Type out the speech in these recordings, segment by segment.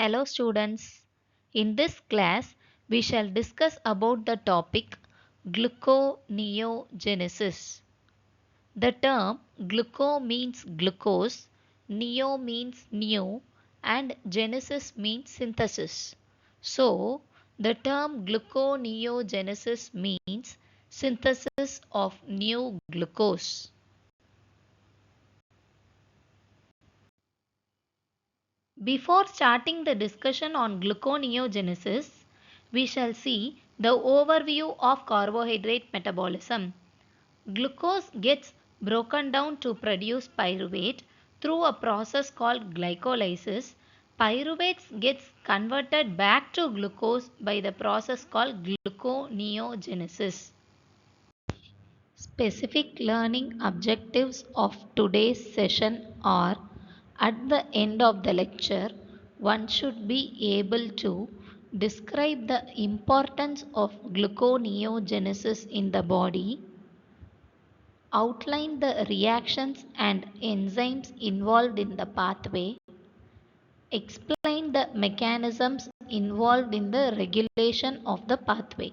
Hello students. In this class, we shall discuss about the topic gluconeogenesis. The term gluco means glucose, neo means new, and genesis means synthesis. So, the term gluconeogenesis means synthesis of new glucose. Before starting the discussion on gluconeogenesis, we shall see the overview of carbohydrate metabolism. Glucose gets broken down to produce pyruvate through a process called glycolysis. Pyruvates gets converted back to glucose by the process called gluconeogenesis. Specific learning objectives of today's session are: at the end of the lecture, one should be able to describe the importance of gluconeogenesis in the body, outline the reactions and enzymes involved in the pathway, explain the mechanisms involved in the regulation of the pathway.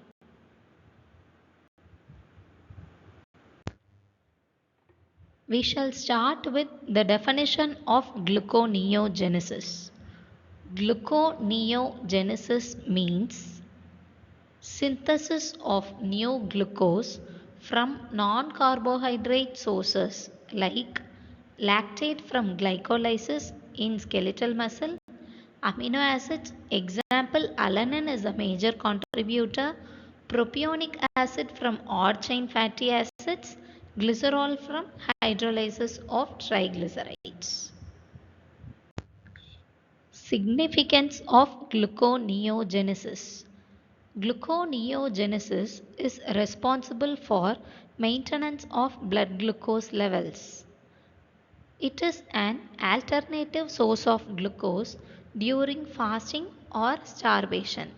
We shall start with the definition of gluconeogenesis. Gluconeogenesis means synthesis of new glucose from non-carbohydrate sources like lactate from glycolysis in skeletal muscle, amino acids, example alanine is a major contributor, propionic acid from odd chain fatty acids, glycerol from hydrolysis of triglycerides. Significance of gluconeogenesis. Gluconeogenesis is responsible for maintenance of blood glucose levels. It is an alternative source of glucose during fasting or starvation.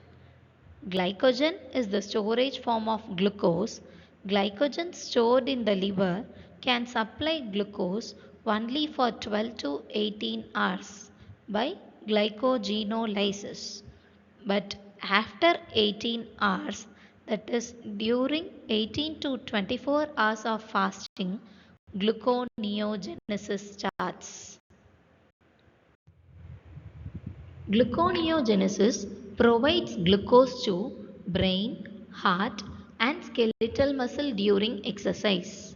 Glycogen is the storage form of glucose. Glycogen stored in the liver can supply glucose only for 12 to 18 hours by glycogenolysis. But after 18 hours, that is during 18 to 24 hours of fasting, gluconeogenesis starts. Gluconeogenesis provides glucose to brain, heart, and skeletal muscle during exercise.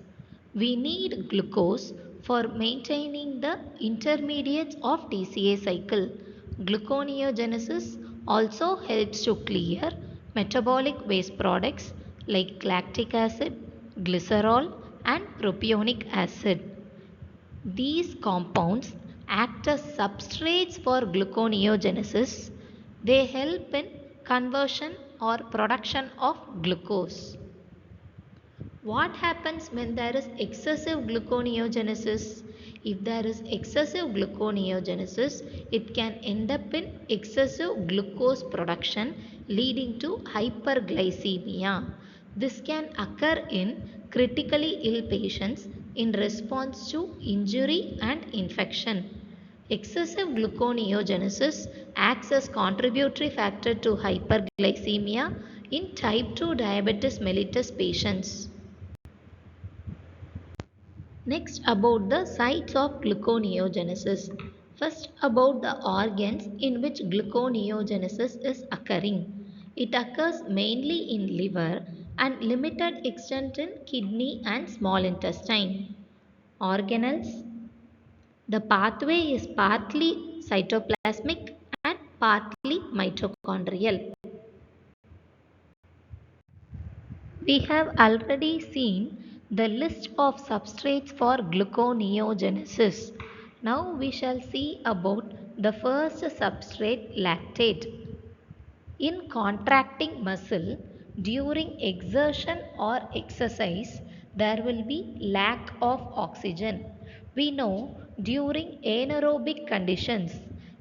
We need glucose for maintaining the intermediates of TCA cycle. Gluconeogenesis also helps to clear metabolic waste products like lactic acid, glycerol, and propionic acid. These compounds act as substrates for gluconeogenesis. They help in conversion or production of glucose. What happens when there is excessive gluconeogenesis? If there is excessive gluconeogenesis, it can end up in excessive glucose production leading to hyperglycemia. This can occur in critically ill patients in response to injury and infection. Excessive gluconeogenesis acts as contributory factor to hyperglycemia in type 2 diabetes mellitus patients. Next, about the sites of gluconeogenesis. First, about the organs in which gluconeogenesis is occurring. It occurs mainly in liver and limited extent in kidney and small intestine. Organelles. The pathway is partly cytoplasmic and partly mitochondrial. We have already seen the list of substrates for gluconeogenesis. Now we shall see about the first substrate, lactate. In contracting muscle during exertion or exercise, there will be lack of oxygen. We know during anaerobic conditions,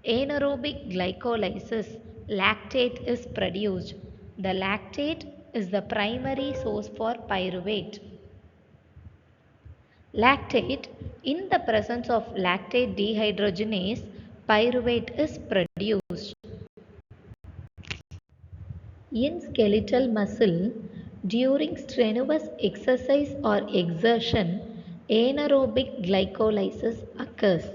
anaerobic glycolysis, lactate is produced. The lactate is the primary source for pyruvate. Lactate, in the presence of lactate dehydrogenase, pyruvate is produced. In skeletal muscle, during strenuous exercise or exertion, anaerobic glycolysis occurs.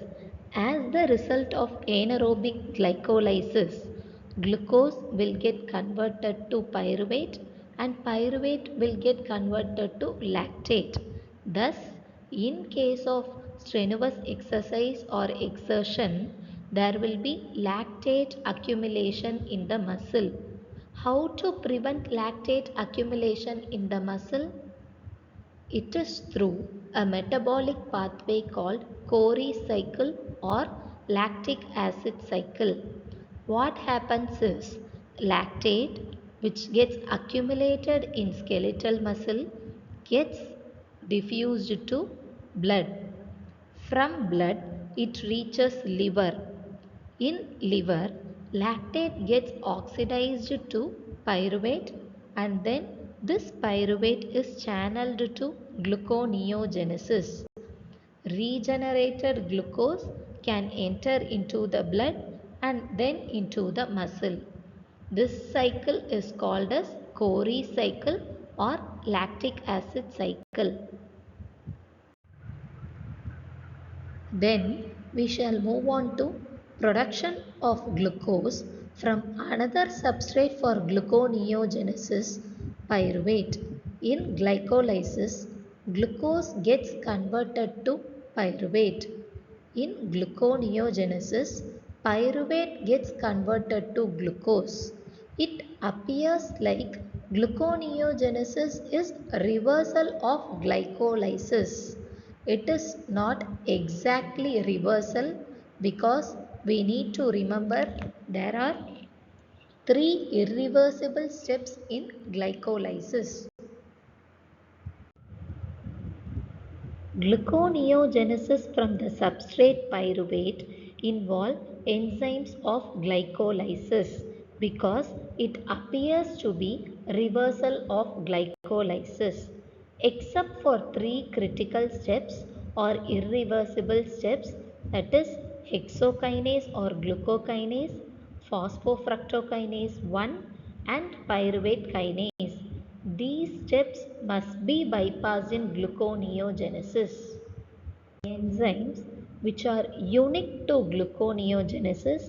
As the result of anaerobic glycolysis, glucose will get converted to pyruvate and pyruvate will get converted to lactate. Thus, in case of strenuous exercise or exertion, there will be lactate accumulation in the muscle. How to prevent lactate accumulation in the muscle? It is through a metabolic pathway called Cori cycle or lactic acid cycle. What happens is lactate, which gets accumulated in skeletal muscle, gets diffused to blood. From blood, it reaches liver. In liver, lactate gets oxidized to pyruvate and then this pyruvate is channeled to gluconeogenesis. Regenerated glucose can enter into the blood and then into the muscle. This cycle is called as Cori cycle or lactic acid cycle. Then we shall move on to production of glucose from another substrate for gluconeogenesis, pyruvate. In glycolysis, glucose gets converted to pyruvate. In gluconeogenesis, pyruvate gets converted to glucose. It appears like gluconeogenesis is reversal of glycolysis. It is not exactly reversal because we need to remember there are three irreversible steps in glycolysis. Gluconeogenesis from the substrate pyruvate involve enzymes of glycolysis because it appears to be reversal of glycolysis. Except for three critical steps or irreversible steps, that is hexokinase or glucokinase, phosphofructokinase 1 and pyruvate kinase. These steps must be bypassed in gluconeogenesis. Enzymes which are unique to gluconeogenesis,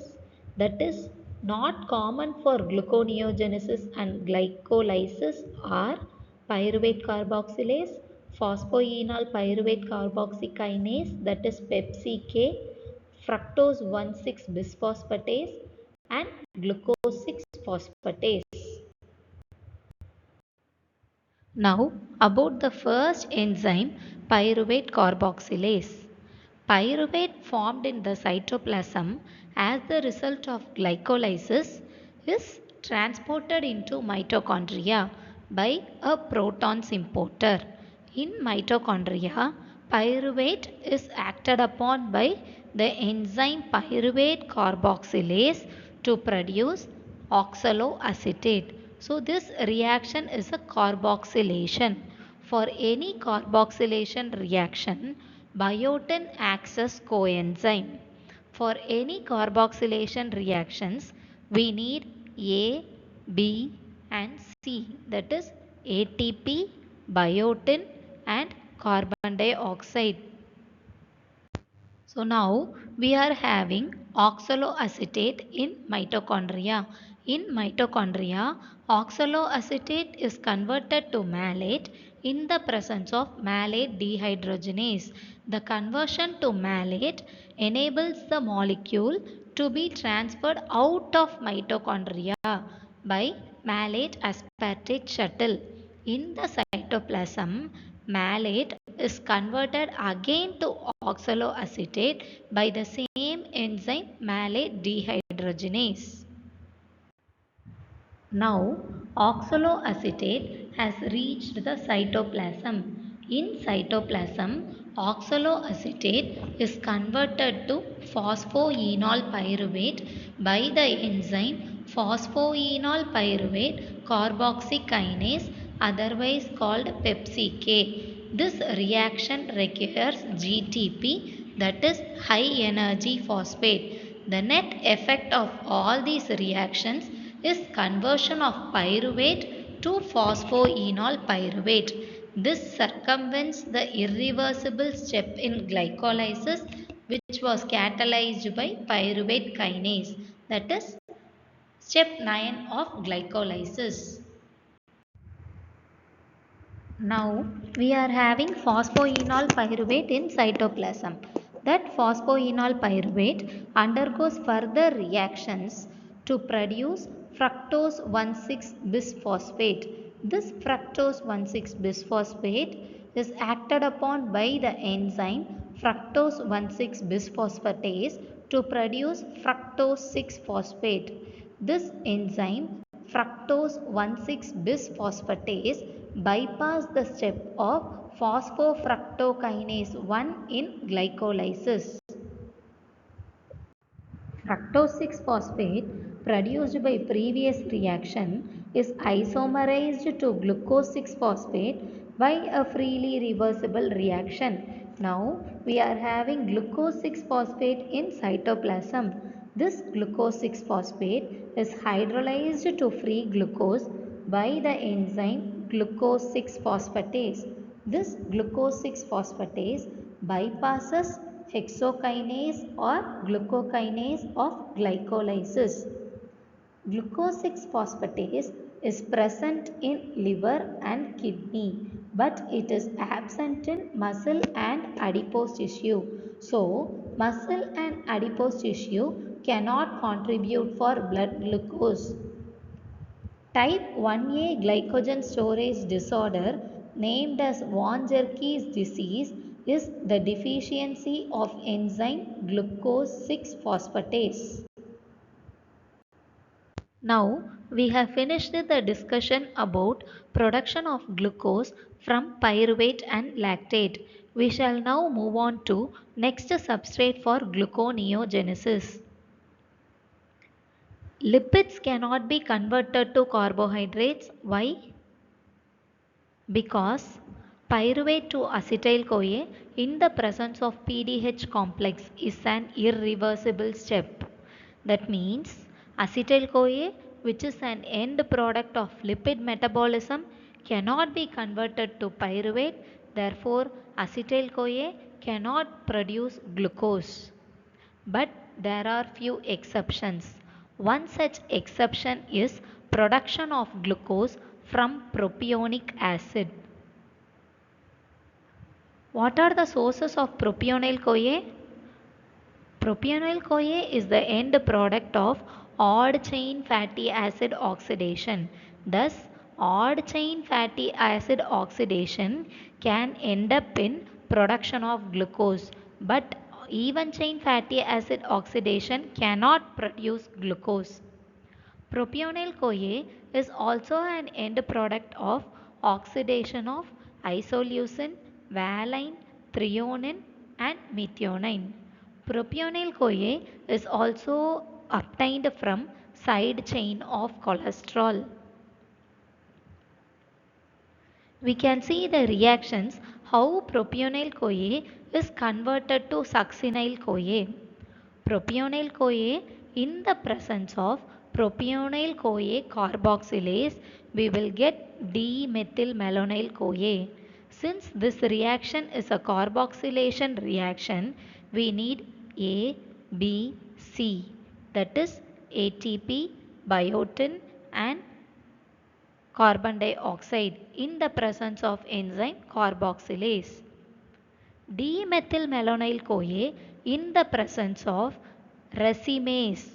that is not common for gluconeogenesis and glycolysis, are pyruvate carboxylase, phosphoenol pyruvate carboxykinase, that is PepsiK, fructose 1,6 bisphosphatase and glucose 6 phosphatase. Now about the first enzyme, pyruvate carboxylase. Pyruvate formed in the cytoplasm as the result of glycolysis is transported into mitochondria by a protons importer. In mitochondria, pyruvate is acted upon by the enzyme pyruvate carboxylase to produce oxaloacetate. So this reaction is a carboxylation. For any carboxylation reaction, biotin acts as coenzyme. For any carboxylation reactions, we need A, B and C, that is ATP, biotin and carbon dioxide. So now we are having oxaloacetate in mitochondria. In mitochondria, oxaloacetate is converted to malate in the presence of malate dehydrogenase. The conversion to malate enables the molecule to be transferred out of mitochondria by malate aspartate shuttle. In the cytoplasm, malate is converted again to oxaloacetate by the same enzyme malate dehydrogenase. Now, oxaloacetate has reached the cytoplasm. In cytoplasm, oxaloacetate is converted to phosphoenol pyruvate by the enzyme phosphoenol pyruvate carboxykinase, otherwise called PepsiK. This reaction requires GTP, that is high energy phosphate. The net effect of all these reactions is conversion of pyruvate to phosphoenol pyruvate. This circumvents the irreversible step in glycolysis which was catalyzed by pyruvate kinase, that is step 9 of glycolysis. Now we are having phosphoenol pyruvate in cytoplasm. That phosphoenol pyruvate undergoes further reactions to produce fructose 1,6 bisphosphate. This fructose 1,6 bisphosphate is acted upon by the enzyme fructose 1,6 bisphosphatase to produce fructose 6 phosphate. This enzyme fructose 1,6 bisphosphatase bypass the step of phosphofructokinase 1 in glycolysis. Fructose 6 phosphate produced by previous reaction is isomerized to glucose 6 phosphate by a freely reversible reaction. Now we are having glucose 6 phosphate in cytoplasm. This glucose 6 phosphate is hydrolyzed to free glucose by the enzyme glucose 6 phosphatase. This glucose 6 phosphatase bypasses hexokinase or glucokinase of glycolysis. Glucose 6 phosphatase is present in liver and kidney, but it is absent in muscle and adipose tissue. So, muscle and adipose tissue cannot contribute for blood glucose. Type 1a glycogen storage disorder, named as von Gerke's disease, is the deficiency of enzyme glucose 6 phosphatase. Now we have finished the discussion about production of glucose from pyruvate and lactate. We shall now move on to next substrate for gluconeogenesis. Lipids cannot be converted to carbohydrates. Why? Because pyruvate to acetyl CoA in the presence of PDH complex is an irreversible step. That means acetyl CoA, which is an end product of lipid metabolism, cannot be converted to pyruvate. Therefore, acetyl CoA cannot produce glucose. But there are few exceptions. One such exception is production of glucose from propionic acid. What are the sources of propionyl CoA? Propionyl CoA is the end product of odd chain fatty acid oxidation. Thus, odd chain fatty acid oxidation can end up in production of glucose, but even chain fatty acid oxidation cannot produce glucose. Propionyl CoA is also an end product of oxidation of isoleucine, valine, threonine and methionine. Propionyl CoA is also obtained from side chain of cholesterol. We can see the reactions how propionyl CoA is converted to succinyl CoA. Propionyl CoA, in the presence of propionyl CoA carboxylase, we will get D-methylmalonyl CoA. Since this reaction is a carboxylation reaction, we need A, B, C, that is ATP, biotin and carbon dioxide in the presence of enzyme carboxylase. D-methylmalonyl CoA in the presence of racemase,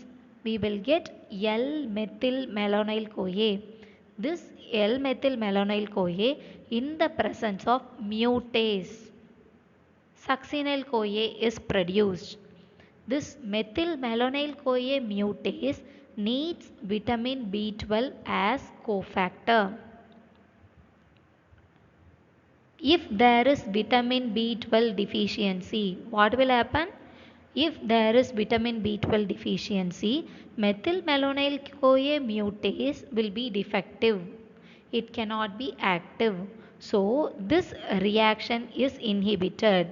we will get L-methylmalonyl CoA. This L-methylmalonyl CoA in the presence of mutase, succinyl CoA is produced. This methylmalonyl CoA mutase needs vitamin B12 as cofactor. If there is vitamin B12 deficiency, what will happen? If there is vitamin B12 deficiency, methylmalonyl CoA mutase will be defective. It cannot be active. So, this reaction is inhibited.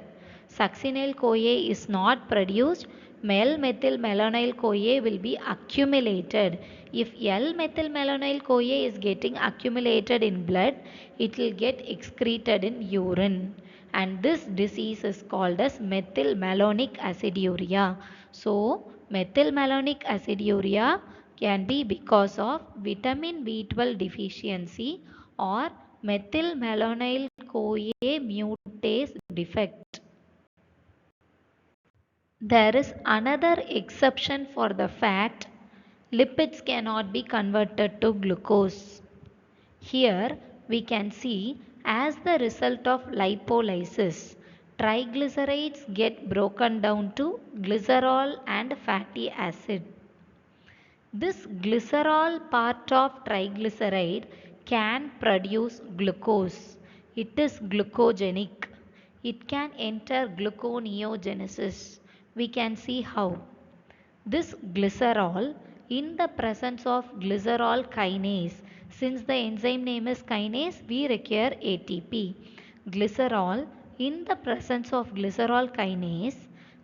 Succinyl CoA is not produced L-methylmalonyl-CoA will be accumulated. If L-methylmalonyl-CoA is getting accumulated in blood, it will get excreted in urine. And this disease is called as methylmalonic aciduria. So, methylmalonic aciduria can be because of vitamin B12 deficiency or methylmalonyl CoA mutase defect. There is another exception for the fact lipids cannot be converted to glucose. Here we can see as the result of lipolysis, triglycerides get broken down to glycerol and fatty acid. This glycerol part of triglyceride can produce glucose. It is glucogenic. It can enter gluconeogenesis. We can see how. This glycerol in the presence of glycerol kinase, since the enzyme name is kinase, we require ATP. Glycerol in the presence of glycerol kinase,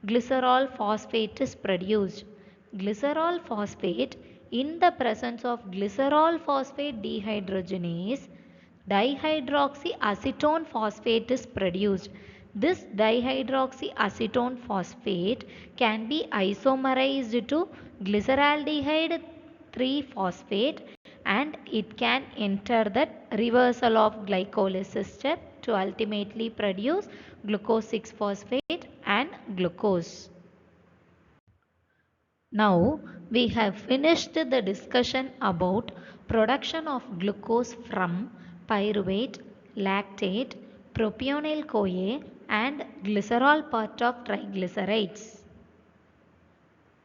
glycerol phosphate is produced. Glycerol phosphate in the presence of glycerol phosphate dehydrogenase, dihydroxyacetone phosphate is produced. This dihydroxyacetone phosphate can be isomerized to glyceraldehyde 3 phosphate and it can enter that reversal of glycolysis step to ultimately produce glucose 6 phosphate and glucose. Now we have finished the discussion about production of glucose from pyruvate, lactate, propionyl CoA and glycerol part of triglycerides.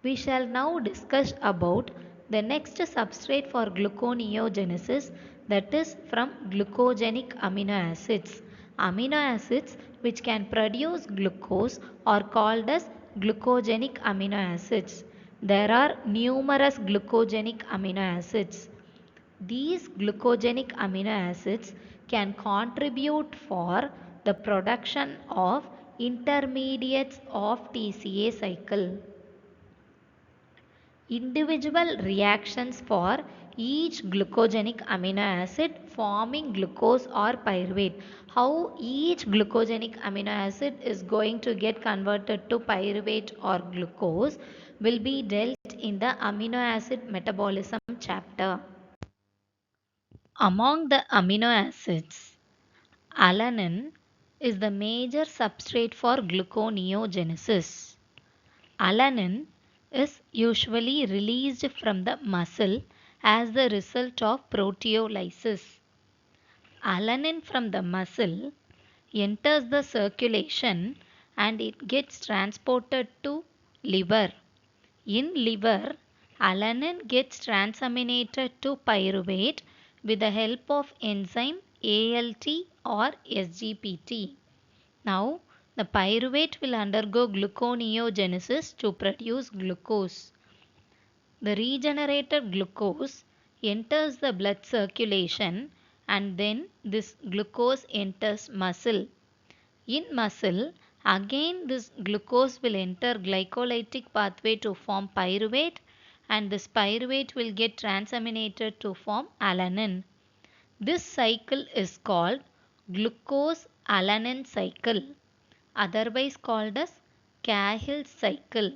We shall now discuss about the next substrate for gluconeogenesis, that is from glucogenic amino acids. Amino acids which can produce glucose are called as glucogenic amino acids. There are numerous glucogenic amino acids. These glucogenic amino acids can contribute for the production of intermediates of TCA cycle. Individual reactions for each glucogenic amino acid forming glucose or pyruvate. How each glucogenic amino acid is going to get converted to pyruvate or glucose will be dealt in the amino acid metabolism chapter. Among the amino acids, alanine is the major substrate for gluconeogenesis. Alanine is usually released from the muscle as the result of proteolysis. Alanine from the muscle enters the circulation and it gets transported to liver. In liver, alanine gets transaminated to pyruvate with the help of enzyme ALT or SGPT. Now, the pyruvate will undergo gluconeogenesis to produce glucose. The regenerated glucose enters the blood circulation and then this glucose enters muscle. In muscle, again this glucose will enter glycolytic pathway to form pyruvate and this pyruvate will get transaminated to form alanine. This cycle is called glucose-alanine cycle, otherwise called as Cahill's cycle.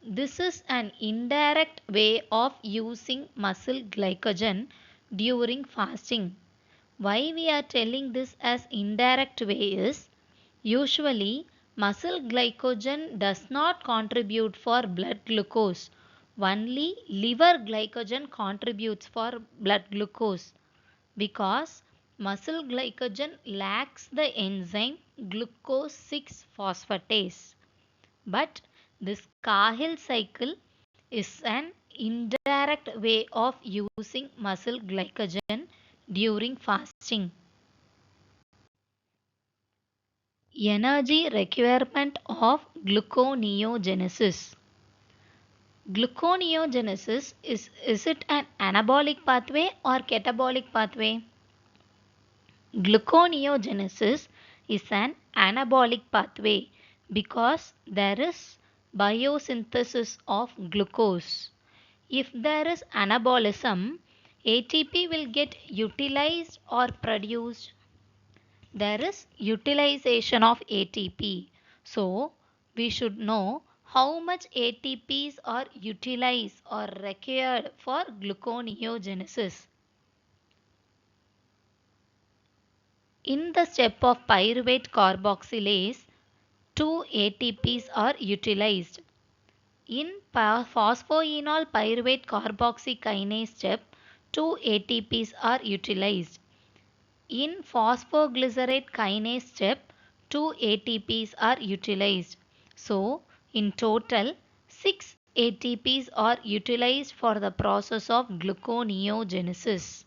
This is an indirect way of using muscle glycogen during fasting. Why we are telling this as indirect way is, usually muscle glycogen does not contribute for blood glucose. Only liver glycogen contributes for blood glucose because muscle glycogen lacks the enzyme glucose 6 phosphatase. But this Cahill cycle is an indirect way of using muscle glycogen during fasting. Energy requirement of gluconeogenesis. Gluconeogenesis is it an anabolic pathway or catabolic pathway? Gluconeogenesis is an anabolic pathway because there is biosynthesis of glucose. If there is anabolism, ATP will get utilized or produced. There is utilization of ATP. So, we should know how much ATPs are utilized or required for gluconeogenesis. In the step of pyruvate carboxylase, 2 ATPs are utilized. In phosphoenol pyruvate carboxykinase step, 2 ATPs are utilized. In phosphoglycerate kinase step, 2 ATPs are utilized. So, in total, 6 ATPs are utilized for the process of gluconeogenesis.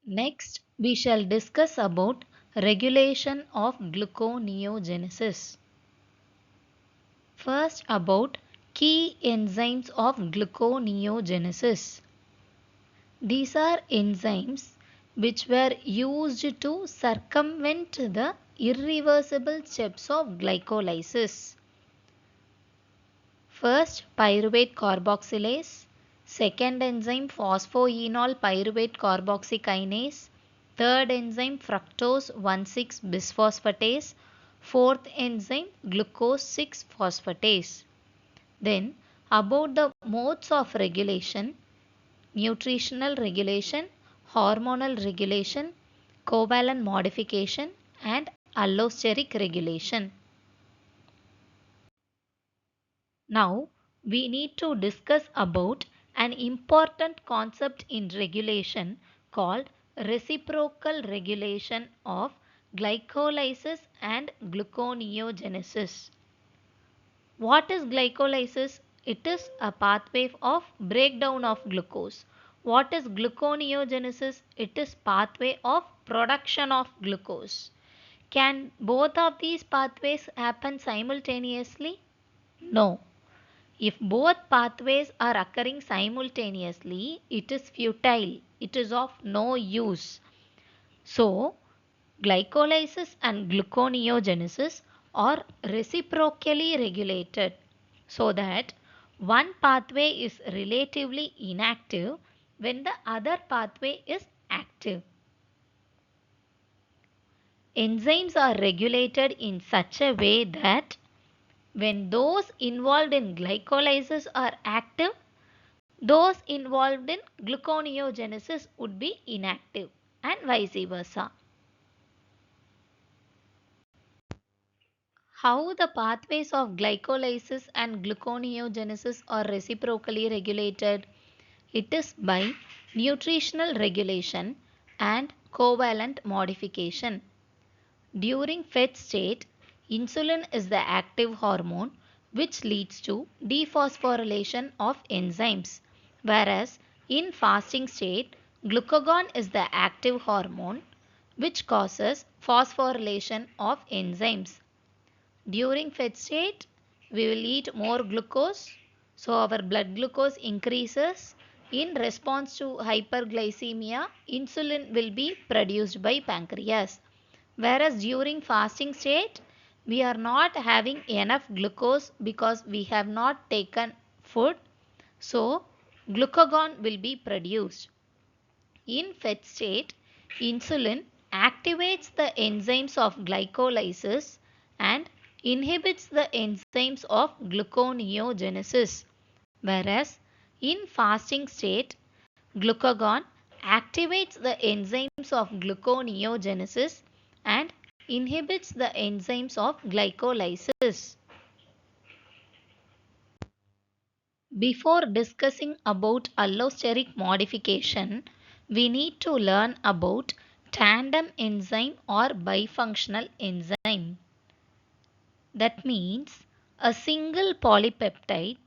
Next, we shall discuss about regulation of gluconeogenesis. First, about key enzymes of gluconeogenesis. These are enzymes which were used to circumvent the irreversible steps of glycolysis. First, pyruvate carboxylase. Second enzyme, phosphoenol pyruvate carboxykinase. Third enzyme, fructose 1,6-bisphosphatase. Fourth enzyme, glucose 6-phosphatase. Then, about the modes of regulation: nutritional regulation, hormonal regulation, covalent modification, and allosteric regulation. Now, we need to discuss about an important concept in regulation called reciprocal regulation of glycolysis and gluconeogenesis. What is glycolysis? It is a pathway of breakdown of glucose. What is gluconeogenesis? It is pathway of production of glucose. Can both of these pathways happen simultaneously? No. If both pathways are occurring simultaneously, it is futile. It is of no use. So, glycolysis and gluconeogenesis are reciprocally regulated, so that one pathway is relatively inactive when the other pathway is active. Enzymes are regulated in such a way that when those involved in glycolysis are active, those involved in gluconeogenesis would be inactive, and vice versa. How the pathways of glycolysis and gluconeogenesis are reciprocally regulated? It is by nutritional regulation and covalent modification. During fed state, insulin is the active hormone which leads to dephosphorylation of enzymes, whereas in fasting state, glucagon is the active hormone which causes phosphorylation of enzymes. During fed state, we will eat more glucose, so our blood glucose increases. In response to hyperglycemia, insulin will be produced by pancreas. Whereas during fasting state, we are not having enough glucose because we have not taken food, so glucagon will be produced. In fed state, insulin activates the enzymes of glycolysis and inhibits the enzymes of gluconeogenesis, whereas in fasting state, glucagon activates the enzymes of gluconeogenesis and inhibits the enzymes of glycolysis. Before discussing about allosteric modification, we need to learn about tandem enzyme or bifunctional enzyme. That means a single polypeptide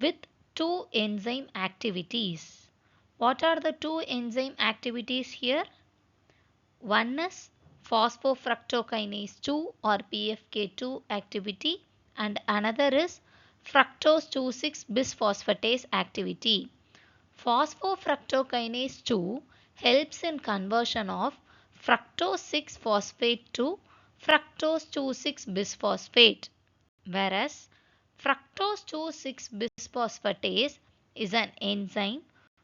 with two enzyme activities. What are the two enzyme activities here? One is phosphofructokinase 2 or PFK2 activity, and another is fructose 2,6-bisphosphatase activity. Phosphofructokinase 2 helps in conversion of fructose 6-phosphate to fructose 2,6-bisphosphate. whereas fructose 2,6-bisphosphatase is an enzyme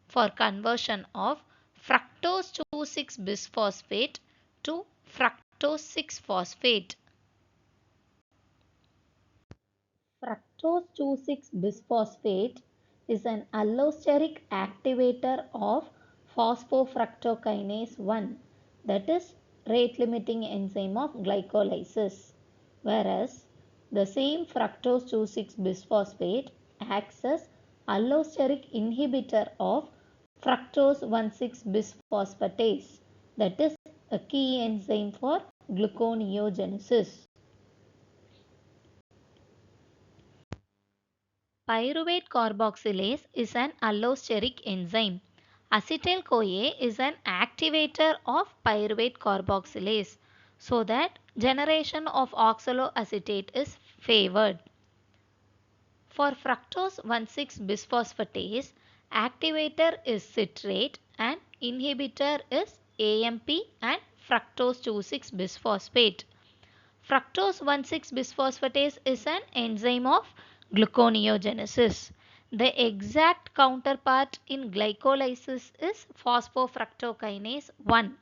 for conversion of fructose 2,6-bisphosphate to fructose 6-phosphate. Fructose 2,6-bisphosphate is an allosteric activator of phosphofructokinase 1, that is rate limiting enzyme of glycolysis, whereas the same fructose 2,6-bisphosphate acts as allosteric inhibitor of fructose 1,6-bisphosphatase, that is a key enzyme for gluconeogenesis. Pyruvate carboxylase is an allosteric enzyme. Acetyl-CoA is an activator of pyruvate carboxylase, so that generation of oxaloacetate is favored. For fructose 1,6-bisphosphatase, activator is citrate and inhibitor is AMP and fructose 2,6-bisphosphate. Fructose 1,6-bisphosphatase is an enzyme of gluconeogenesis. The exact counterpart in glycolysis is phosphofructokinase 1.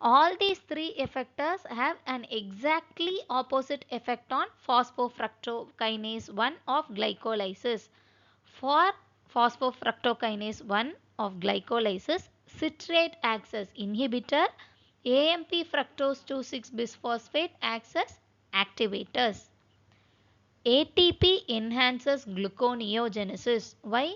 All these three effectors have an exactly opposite effect on phosphofructokinase 1 of glycolysis. For phosphofructokinase 1 of glycolysis, citrate acts as inhibitor, AMP fructose 2,6-bisphosphate acts as activators. ATP enhances gluconeogenesis. Why?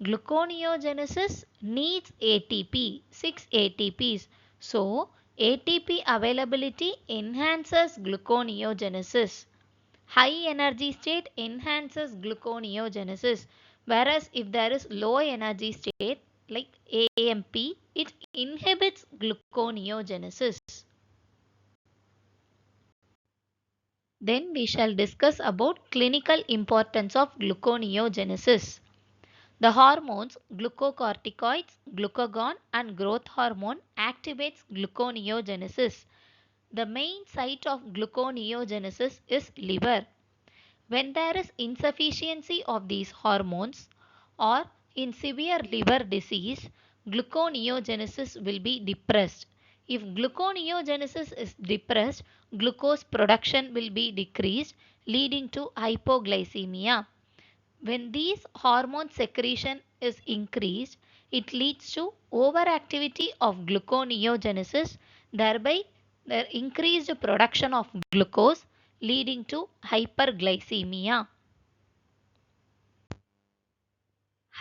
Gluconeogenesis needs ATP, 6 ATPs. So, ATP availability enhances gluconeogenesis. High energy state enhances gluconeogenesis, whereas if there is low energy state like AMP, it inhibits gluconeogenesis. Then we shall discuss about clinical importance of gluconeogenesis. The hormones glucocorticoids, glucagon and growth hormone activates gluconeogenesis. The main site of gluconeogenesis is liver. When there is insufficiency of these hormones or in severe liver disease, gluconeogenesis will be depressed. If gluconeogenesis is depressed, glucose production will be decreased, leading to hypoglycemia. When these hormone secretion is increased, it leads to overactivity of gluconeogenesis, thereby the increased production of glucose leading to hyperglycemia.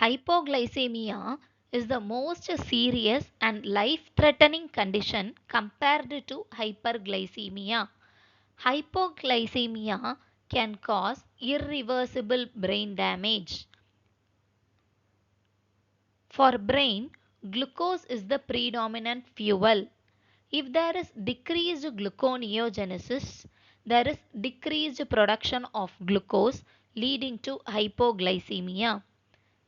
Hypoglycemia is the most serious and life-threatening condition compared to hyperglycemia. Hypoglycemia can cause irreversible brain damage. For brain, glucose is the predominant fuel. If there is decreased gluconeogenesis, there is decreased production of glucose leading to hypoglycemia.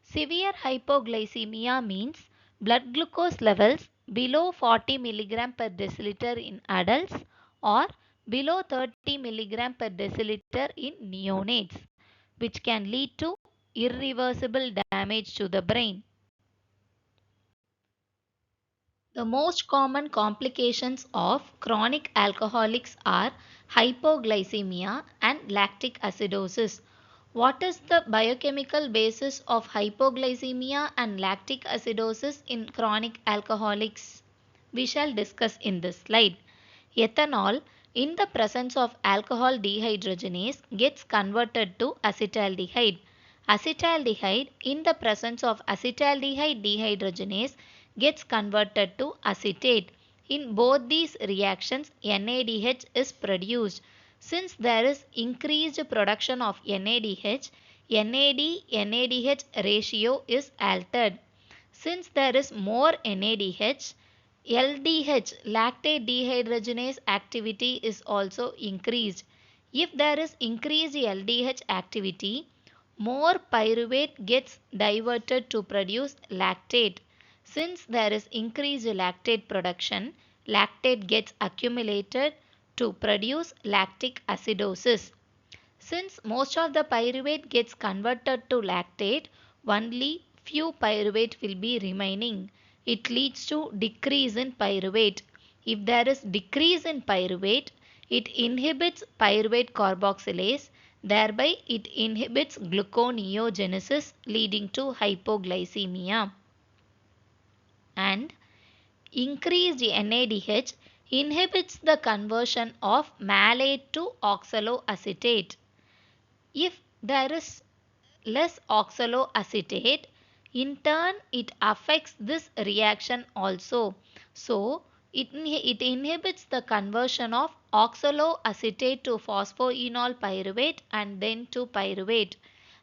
Severe hypoglycemia means blood glucose levels below 40 mg per deciliter in adults or below 30 mg per deciliter in neonates, which can lead to irreversible damage to the brain. The most common complications of chronic alcoholics are hypoglycemia and lactic acidosis. What is the biochemical basis of hypoglycemia and lactic acidosis in chronic alcoholics? We shall discuss in this slide. Ethanol in the presence of alcohol dehydrogenase gets converted to acetaldehyde. Acetaldehyde in the presence of acetaldehyde dehydrogenase gets converted to acetate. In both these reactions, NADH is produced. Since there is increased production of NADH, NAD-NADH ratio is altered. Since there is more NADH, LDH lactate dehydrogenase activity is also increased. If there is increased LDH activity, more pyruvate gets diverted to produce lactate. Since there is increased lactate production, lactate gets accumulated to produce lactic acidosis. Since most of the pyruvate gets converted to lactate, only few pyruvate will be remaining. It leads to decrease in pyruvate. If there is decrease in pyruvate, it inhibits pyruvate carboxylase, thereby it inhibits gluconeogenesis leading to hypoglycemia. And increased NADH inhibits the conversion of malate to oxaloacetate. If there is less oxaloacetate, in turn it affects this reaction also. So it inhibits the conversion of oxaloacetate to phosphoenol pyruvate and then to pyruvate.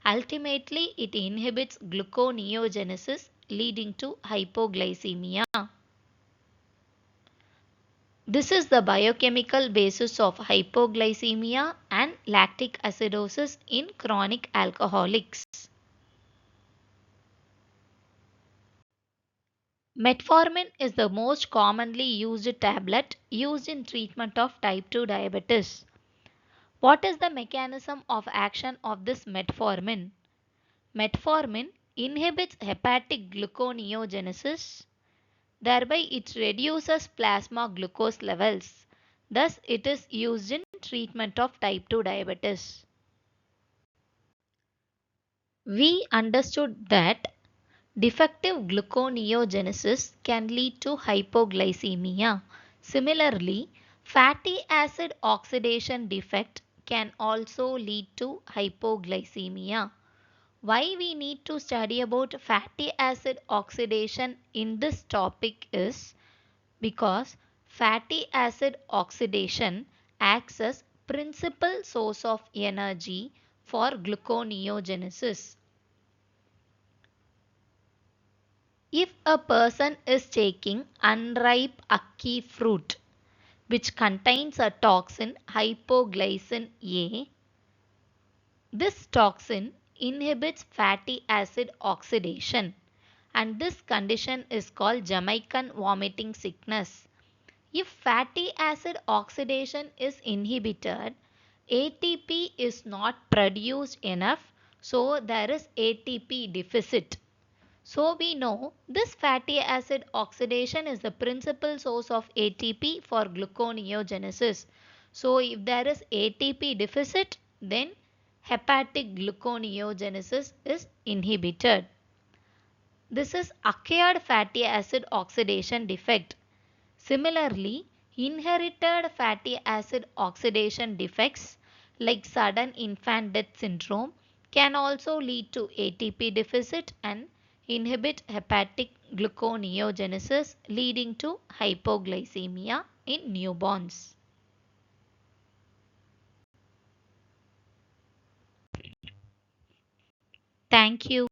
Ultimately, it inhibits gluconeogenesis leading to hypoglycemia. This is the biochemical basis of hypoglycemia and lactic acidosis in chronic alcoholics. Metformin is the most commonly used tablet used in treatment of type 2 diabetes. What is the mechanism of action of this metformin? Metformin inhibits hepatic gluconeogenesis, thereby it reduces plasma glucose levels. Thus, it is used in treatment of type 2 diabetes. We understood that defective gluconeogenesis can lead to hypoglycemia. Similarly, fatty acid oxidation defect can also lead to hypoglycemia. Why we need to study about fatty acid oxidation in this topic is because fatty acid oxidation acts as principal source of energy for gluconeogenesis. If a person is taking unripe ackee fruit which contains a toxin hypoglycin A, this toxin inhibits fatty acid oxidation and this condition is called Jamaican vomiting sickness. If fatty acid oxidation is inhibited, ATP is not produced enough, so there is ATP deficit. So we know this fatty acid oxidation is the principal source of ATP for gluconeogenesis. So if there is ATP deficit, then hepatic gluconeogenesis is inhibited. This is acquired fatty acid oxidation defect. Similarly, inherited fatty acid oxidation defects like sudden infant death syndrome can also lead to ATP deficit and inhibit hepatic gluconeogenesis leading to hypoglycemia in newborns. Thank you.